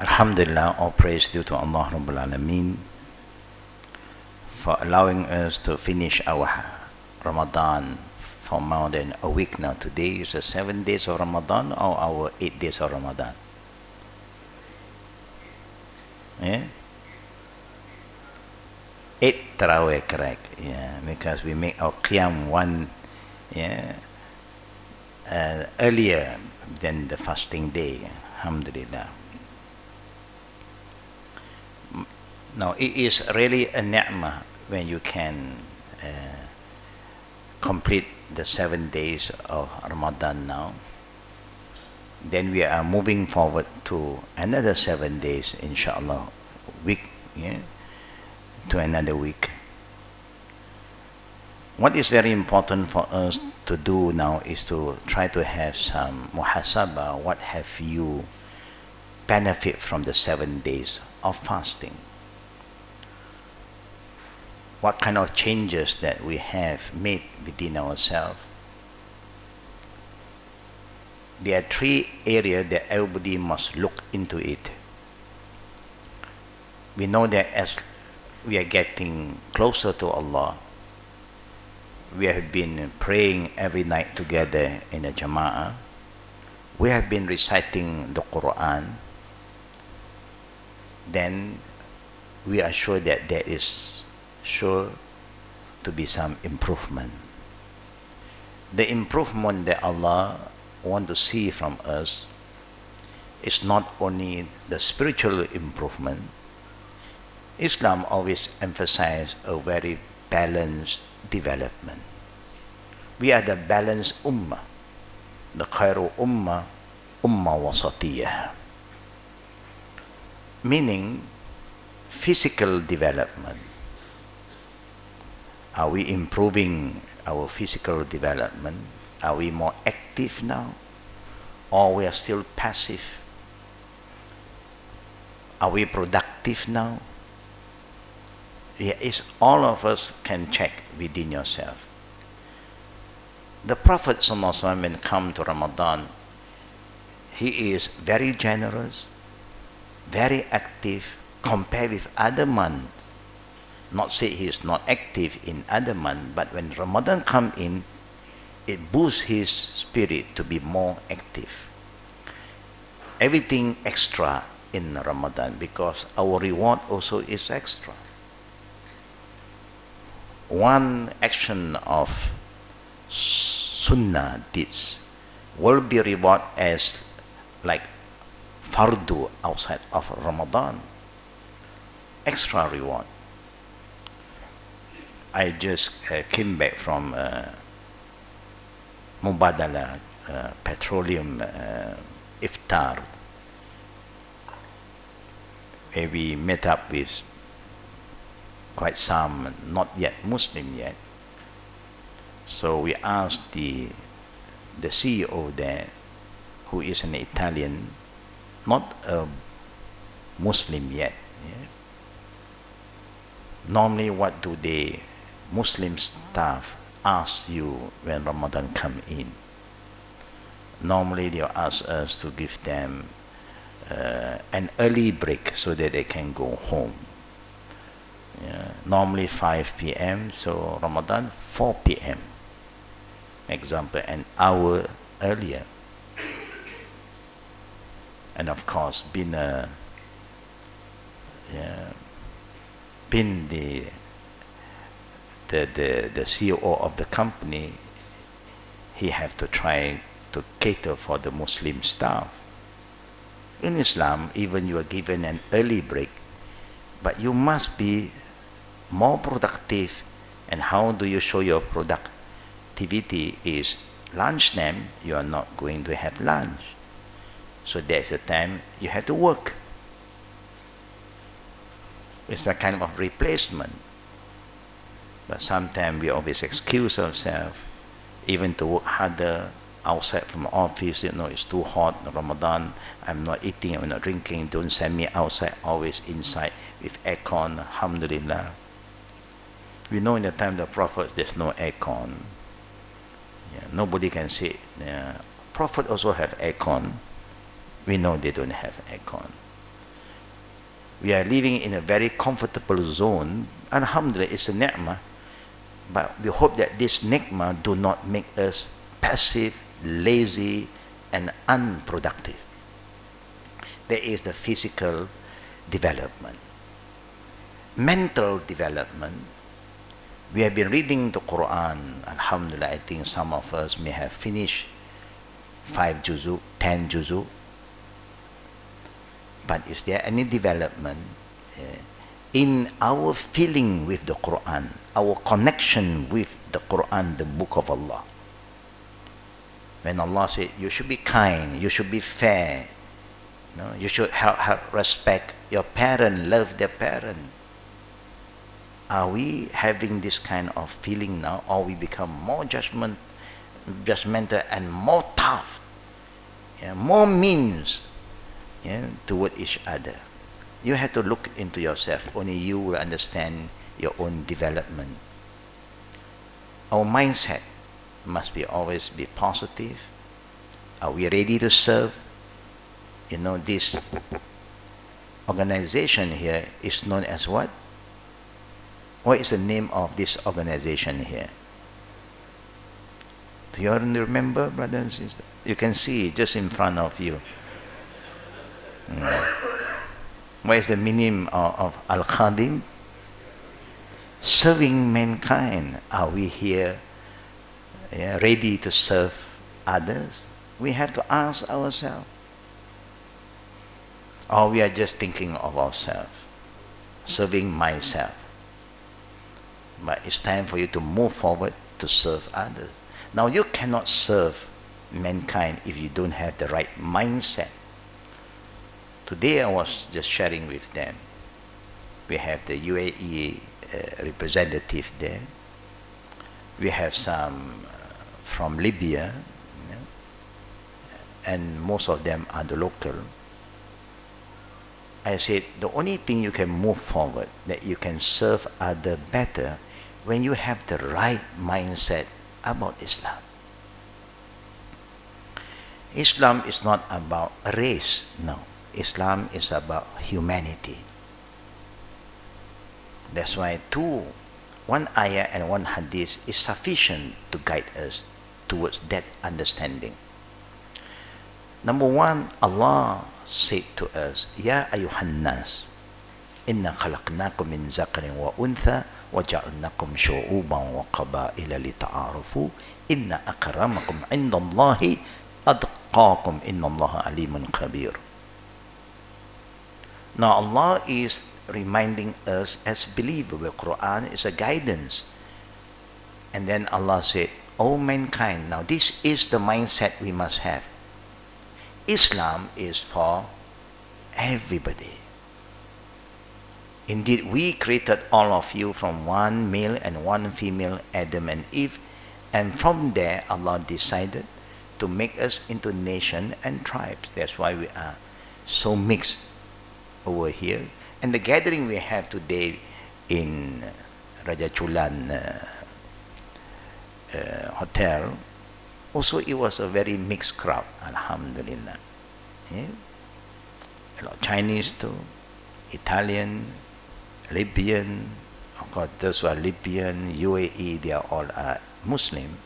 Alhamdulillah, all praise due to Allah Rabbul Alameen for allowing us to finish our Ramadan for more than a week now. Today is the 7 days of Ramadan or our 8 days of Ramadan? Yeah? 8 Tarawih, correct. Yeah, because we make our Qiyam one earlier than the fasting day. Alhamdulillah. Now it is really a ni'mah when you can complete the 7 days of Ramadan now. Then we are moving forward to another 7 days, inshallah, week, to another week. What is very important for us to do now is to try to have some muhasabah. What have you benefit from the 7 days of fasting? What kind of changes that we have made within ourselves? There are 3 areas that everybody must look into it. We know that as we are getting closer to Allah, we have been praying every night together in a jama'ah. We have been reciting the Quran. Then we are sure that there is sure to be some improvement. The improvement that Allah wants to see from us is not only the spiritual improvement. Islam always emphasizes a very balanced development. We are the balanced ummah, the khairu ummah, ummah wasatiyah. Meaning physical development. Are we improving our physical development? Are we more active now? Or we are still passive? Are we productive now? Yes, all of us can check within yourself. The Prophet ﷺ, when come to Ramadan, he is very generous, very active compared with other months. Not say he is not active in other months, but when Ramadan come in, it boosts his spirit to be more active. Everything extra in Ramadan because our reward also is extra. One action of sunnah deeds will be rewarded as like fardu outside of Ramadan. Extra reward. I just came back from Mubadala petroleum iftar, where we met up with quite some not yet Muslim yet. So we asked the CEO there, who is an Italian, not a Muslim yet. Yeah? Normally, what do the Muslim staff ask you when Ramadan come in? Normally, they'll ask us to give them an early break so that they can go home. Normally 5 p.m. so Ramadan 4 p.m. Example, an hour earlier. And of course, being the CEO of the company, he have to try to cater for the Muslim staff. In Islam, even you are given an early break, but you must be more productive. And how do you show your productivity is lunchtime, you are not going to have lunch. So there's a time you have to work. It's a kind of replacement. But sometimes we always excuse ourselves, even to work harder outside from office. It's too hot, Ramadan, I'm not eating, I'm not drinking, don't send me outside, always inside with aircon, alhamdulillah. We know in the time of the Prophet there's no aircon. Nobody can sit. Prophet also have aircon. We know they don't have aircon. We are living in a very comfortable zone. Alhamdulillah, it's a ni'mah. But we hope that this ni'mah do not make us passive, lazy, and unproductive. There is the physical development. Mental development. We have been reading the Quran. Alhamdulillah, I think some of us may have finished 5 juzu, 10 juzu. But is there any development in our feeling with the Quran, our connection with the Quran, the book of Allah? When Allah said, you should be kind, you should be fair, no? You should have respect your parent, love their parent. Are we having this kind of feeling now, or we become more judgmental and more tough, more means toward each other? You have to look into yourself. Only you will understand your own development. Our mindset must be always be positive. Are we ready to serve? This organization here is known as what? What is the name of this organization here? Do you all remember, brothers and sisters? You can see it just in front of you. What is the meaning of Al-Khadim? Serving mankind. Are we here ready to serve others? We have to ask ourselves. Or we are just thinking of ourselves, serving myself. But it's time for you to move forward to serve others. Now you cannot serve mankind if you don't have the right mindset. Today I was just sharing with them. We have the UAE representative there. We have some from Libya, and most of them are the local. I said, the only thing you can move forward, that you can serve others better, when you have the right mindset about Islam. Islam is not about a race, no. Islam is about humanity. That's why one ayah and one hadith is sufficient to guide us towards that understanding. Number one, Allah said to us, Ya ayuhan nas, inna khalaqnakum min zakarin wa untha wa ja'alnakum shu'uban wa qaba'ila lita'arufu inna akramakum indallahi adqakum innallaha alimun khabir. Now Allah is reminding us as believers, the Quran is a guidance. And then Allah said, O mankind, now this is the mindset we must have. Islam is for everybody. Indeed, we created all of you from one male and one female, Adam and Eve, and from there Allah decided to make us into nation and tribes. That's why we are so mixed over here. And the gathering we have today in Raja Chulan hotel, also it was a very mixed crowd, alhamdulillah. A lot of Chinese too, Italian, Libyan, of course those who are Libyan, UAE, they are all Muslim,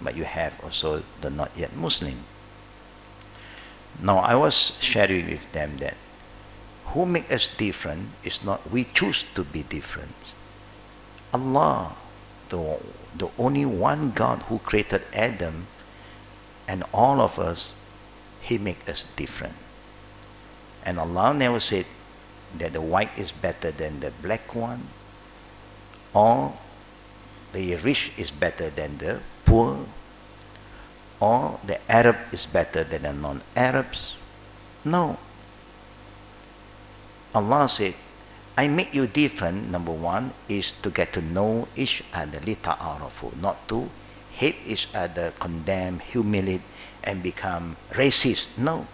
but you have also the not yet Muslim. Now I was sharing with them that who make us different is not we choose to be different. Allah, the only one God who created Adam and all of us, He make us different. And Allah never said that the white is better than the black one, or the rich is better than the poor, or the Arab is better than the non-Arabs. No. Allah said, I make you different. Number one is to get to know each other, lita'arafu, not to hate each other, condemn, humiliate, and become racist. No.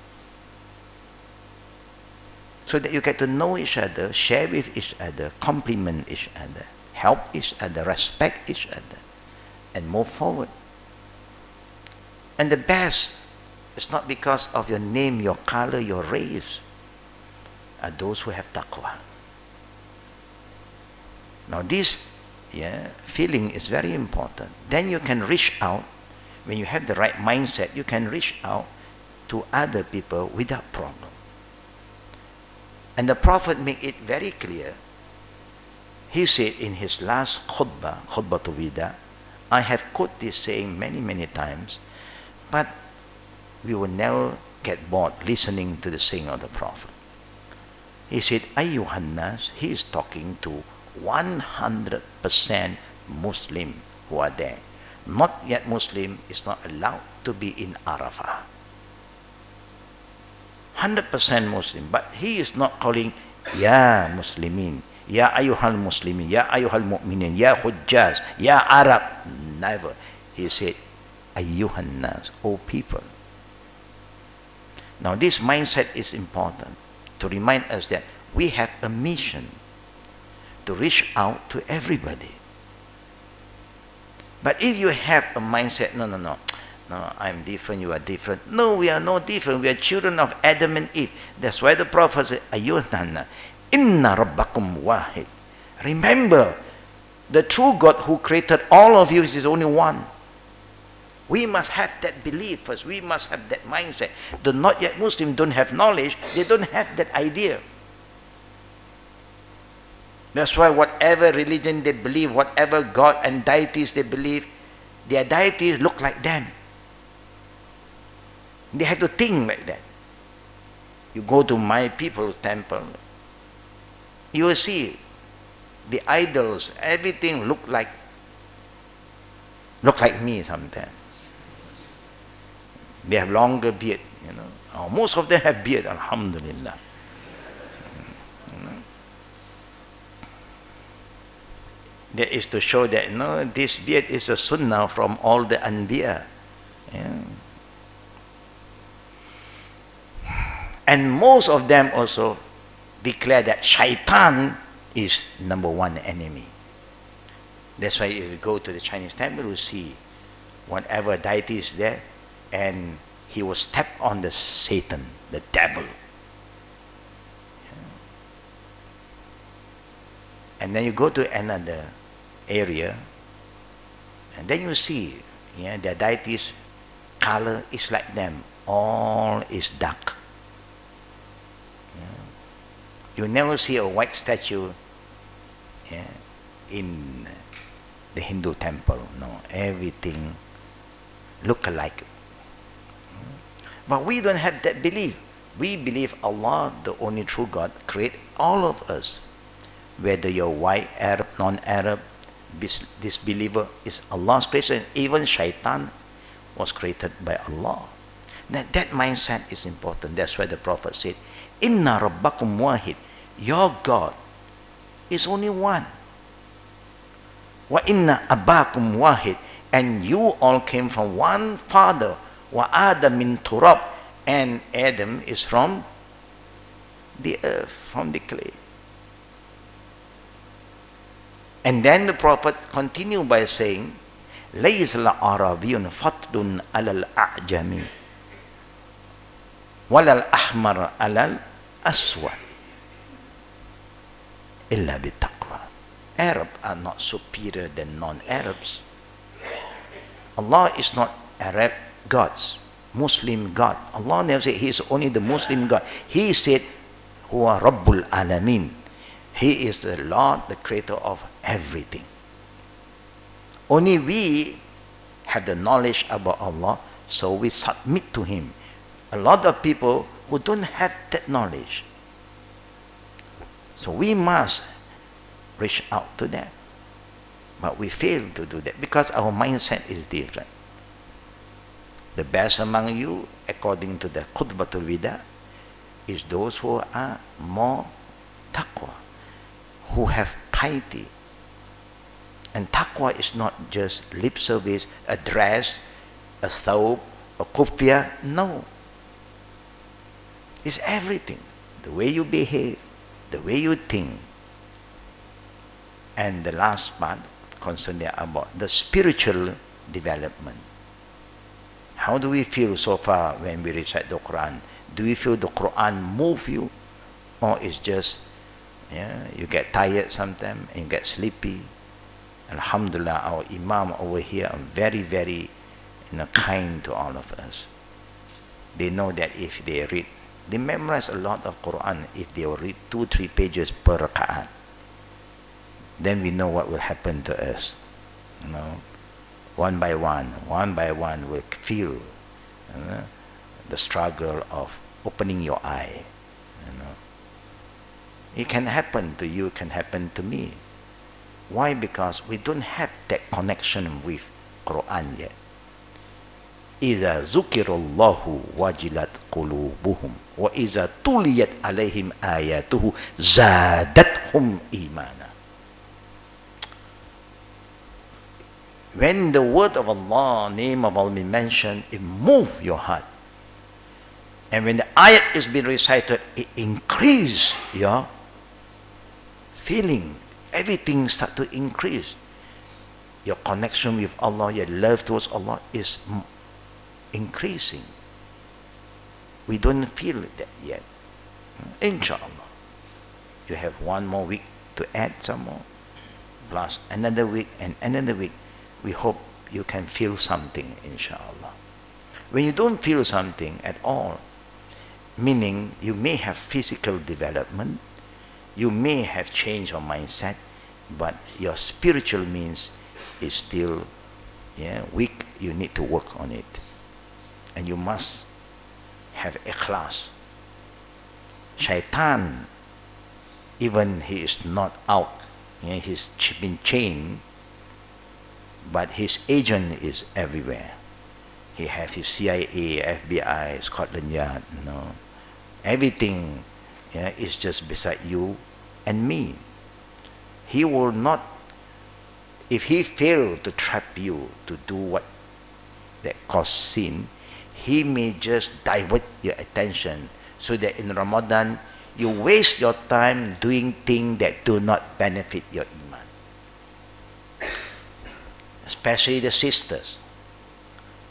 So that you get to know each other, share with each other, compliment each other, help each other, respect each other, and move forward. And the best is not because of your name, your color, your race, are those who have taqwa. Now this feeling is very important. Then you can reach out. When you have the right mindset, you can reach out to other people without problem. And the Prophet made it very clear. He said in his last khutbah to Wida, I have quoted this saying many, many times, but we will never get bored listening to the saying of the Prophet. He said, Ayyuhan nas, he is talking to 100% Muslim who are there. Not yet Muslim is not allowed to be in Arafah. 100% Muslim, but he is not calling Ya Muslimin, Ya Ayyuhal Muslimin, Ya Ayyuhal Mu'minin, Ya Hujjaz, Ya Arab. Never. He said, Ayyuhan nas, O people. Now this mindset is important to remind us that we have a mission to reach out to everybody. But if you have a mindset, no, I'm different, you are different. No, we are not different. We are children of Adam and Eve. That's why the Prophet said, Ayyuhanna, inna rabbakum wahid. Remember, the true God who created all of you is only one. We must have that belief first. We must have that mindset. The not yet Muslim don't have knowledge. They don't have that idea. That's why whatever religion they believe, whatever God and deities they believe, their deities look like them. They have to think like that. You go to my people's temple, you will see the idols, everything look like me sometimes. They have longer beard, you know. Oh, most of them have beard, alhamdulillah. That is to show that this beard is a sunnah from all the anbiya. Yeah. And most of them also declare that shaitan is number one enemy. That's why if you go to the Chinese temple, you see whatever deity is there, and he will step on the Satan, the devil. And then you go to another area, and then you see their deities color is like them, all is dark. You never see a white statue in the Hindu temple. No, everything look alike. But we don't have that belief. We believe Allah, the only true God, create all of us. Whether you're white, Arab, non-Arab, disbeliever, is Allah's creation. Even shaitan was created by Allah. That mindset is important. That's why the Prophet said, Inna rabbakum wahid. Your God is only one. Wa inna abakum wahid. And you all came from one father. Wa Adam min turab. And Adam is from the earth, from the clay. And then the Prophet continued by saying, لَيْسَ الْعَرَبِيٌّ فَطْدٌ عَلَى الْأَعْجَمِ وَلَا الْأَحْمَرَ عَلَى الْأَسْوَدِ إِلَّا بِالتَّقْوَى. Arabs are not superior than non-Arabs. Allah is not Arab gods, Muslim God. Allah never said He is only the Muslim God. He said, Huwa Rabbul Alamin. He is the Lord, the creator of everything. Only we have the knowledge about Allah, so we submit to Him. A lot of people who don't have that knowledge, so we must reach out to them. But we fail to do that because our mindset is different. The best among you, according to the Khutbatul Wida, is those who are more taqwa, who have piety. And taqwa is not just lip service, a dress, a thawb, a kuffiyah. No. It's everything. The way you behave, the way you think. And the last part concerned about the spiritual development. How do we feel so far when we recite the Quran? Do we feel the Quran move you? Or it's just Yeah, you get tired sometimes and you get sleepy. Alhamdulillah, our Imam over here are very, very kind to all of us. They know that if they read, they memorize a lot of Quran. If they will read 2-3 pages per raka'at, then we know what will happen to us. One by one we'll feel the struggle of opening your eye. It can happen to you, it can happen to me. Why? Because we don't have that connection with Quran yet. إِذَا ذُكِرَ اللَّهُ وَجِلَتْ قُلُوبُهُمْ وَإِذَا تُلِيَتْ عَلَيْهِمْ آيَاتُهُ زَادَتْهُمْ إِيمَانًا. When the word of Allah, name of Allah is mentioned, it moves your heart. And when the ayat is being recited, it increases your feeling. Everything starts to increase. Your connection with Allah, your love towards Allah is increasing. We don't feel that yet. Inshallah. You have one more week to add some more. Plus another week and another week. We hope you can feel something, inshallah. When you don't feel something at all, meaning you may have physical development, you may have changed your mindset, but your spiritual means is still weak. You need to work on it. And you must have ikhlas. Shaitan, even he is not out, he's been chained, but his agent is everywhere. He has his CIA, FBI, Scotland Yard, everything is just beside you and me. He will not, if he fails to trap you to do what that causes sin, he may just divert your attention so that in Ramadan you waste your time doing things that do not benefit your iman. Especially the sisters.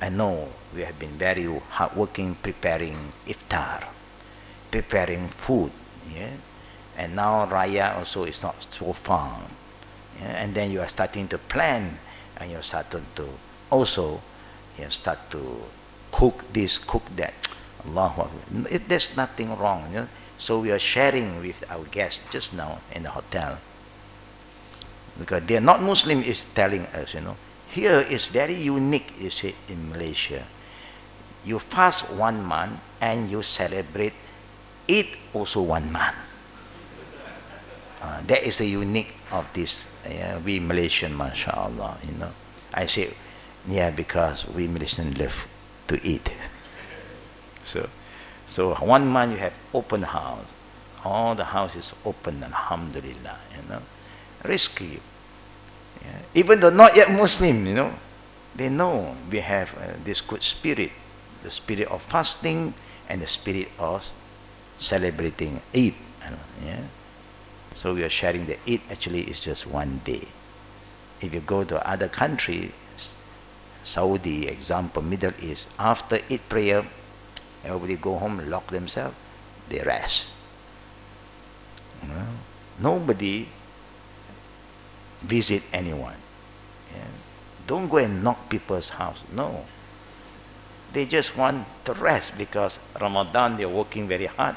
I know we have been very hardworking preparing iftar, preparing food, and now Raya also is not so far, and then you are starting to plan, and you start to also start to cook this, cook that. Allah, there's nothing wrong. So we are sharing with our guests just now in the hotel, because they are not Muslim is telling us, here is very unique, you see, in Malaysia. You fast 1 month and you celebrate Eid also 1 month. That is the unique of this. We Malaysian, mashallah, I say, because we Malaysian love to eat. So 1 month you have open house. All the house is open, alhamdulillah, risky. Even though not yet Muslim, they know we have this good spirit, the spirit of fasting and the spirit of celebrating Eid. So we are sharing the Eid actually is just 1 day. If you go to other countries, Saudi, example, Middle East, after Eid prayer, everybody go home, lock themselves, they rest. Nobody visit anyone. Don't go and knock people's house. No. They just want to rest because Ramadan they're working very hard.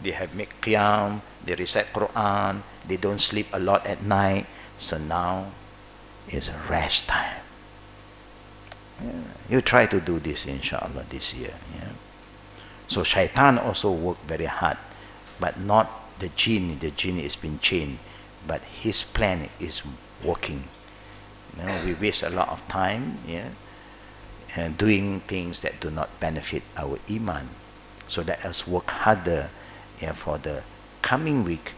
They have make qiyam, they recite Quran, they don't sleep a lot at night. So now is rest time. You try to do this inshallah this year. So shaitan also work very hard, but not the jinn. The jinn is been chained, but his plan is working. We waste a lot of time, and doing things that do not benefit our iman. So let us work harder, for the coming week,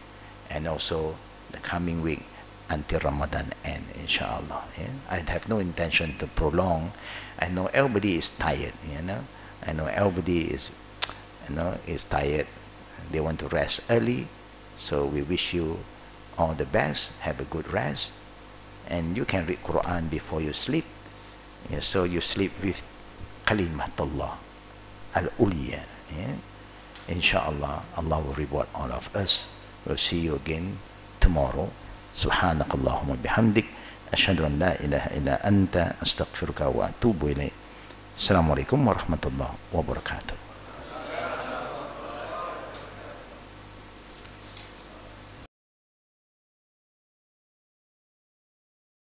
and also the coming week until Ramadan end, inshallah. I have no intention to prolong. I know everybody is tired, I know everybody is, is tired. They want to rest early. So we wish you all the best. Have a good rest. And you can read Quran before you sleep. So you sleep with Kalimatullah Al-Uliya. Inshallah, Allah will reward all of us. We'll see you again tomorrow. Subhanakallahumma bihamdik. Asyhadu an la ilaha illa anta astaghfiruka wa atubu ilaik. Assalamualaikum warahmatullahi wabarakatuh.